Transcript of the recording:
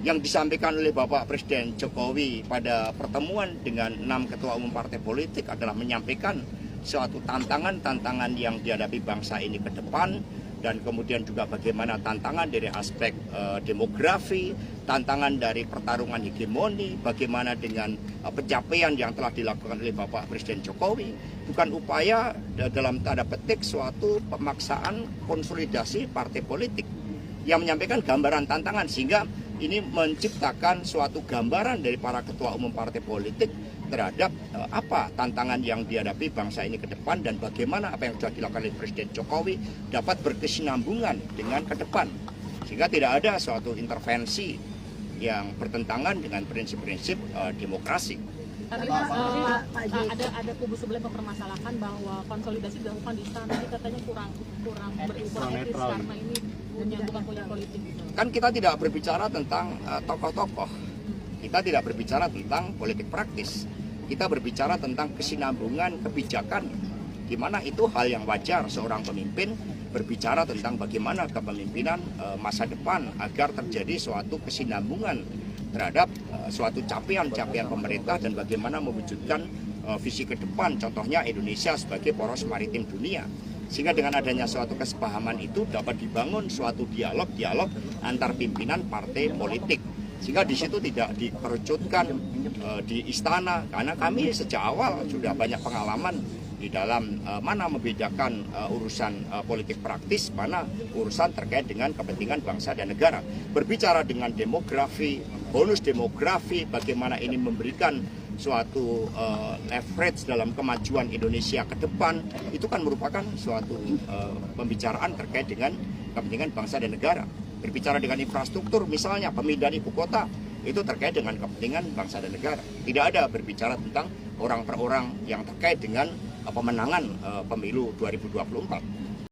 yang disampaikan oleh Bapak Presiden Jokowi pada pertemuan dengan 6 ketua umum partai politik adalah menyampaikan suatu tantangan-tantangan yang dihadapi bangsa ini ke depan, dan kemudian juga bagaimana tantangan dari aspek demografi, tantangan dari pertarungan hegemoni, bagaimana dengan pencapaian yang telah dilakukan oleh Bapak Presiden Jokowi, bukan upaya dalam tanda petik suatu pemaksaan konsolidasi partai politik, yang menyampaikan gambaran tantangan, sehingga ini menciptakan suatu gambaran dari para ketua umum partai politik terhadap apa tantangan yang dihadapi bangsa ini ke depan, dan bagaimana apa yang sudah dilakukan oleh Presiden Jokowi dapat berkesinambungan dengan ke depan, sehingga tidak ada suatu intervensi yang bertentangan dengan prinsip-prinsip demokrasi. Tapi ada kubu sebelah mempermasalahkan bahwa konsolidasi dilakukan di istana, tapi katanya kurang etis karena ini bukan punya politik. Kan kita tidak berbicara tentang tokoh-tokoh, kita tidak berbicara tentang politik praktis, kita berbicara tentang kesinambungan kebijakan, di mana itu hal yang wajar seorang pemimpin berbicara tentang bagaimana kepemimpinan masa depan agar terjadi suatu kesinambungan terhadap suatu capaian-capaian pemerintah dan bagaimana mewujudkan visi ke depan, contohnya Indonesia sebagai poros maritim dunia. Sehingga dengan adanya suatu kesepahaman itu dapat dibangun suatu dialog antar pimpinan partai politik. Sehingga di situ tidak dikerucutkan di istana, karena kami sejak awal sudah banyak pengalaman di dalam mana membedakan urusan politik praktis, mana urusan terkait dengan kepentingan bangsa dan negara. Berbicara dengan demografi, bonus demografi, bagaimana ini memberikan suatu leverage dalam kemajuan Indonesia ke depan, itu kan merupakan suatu pembicaraan terkait dengan kepentingan bangsa dan negara. Berbicara dengan infrastruktur, misalnya pemindahan ibu kota, itu terkait dengan kepentingan bangsa dan negara. Tidak ada berbicara tentang orang per orang yang terkait dengan pemenangan pemilu 2024.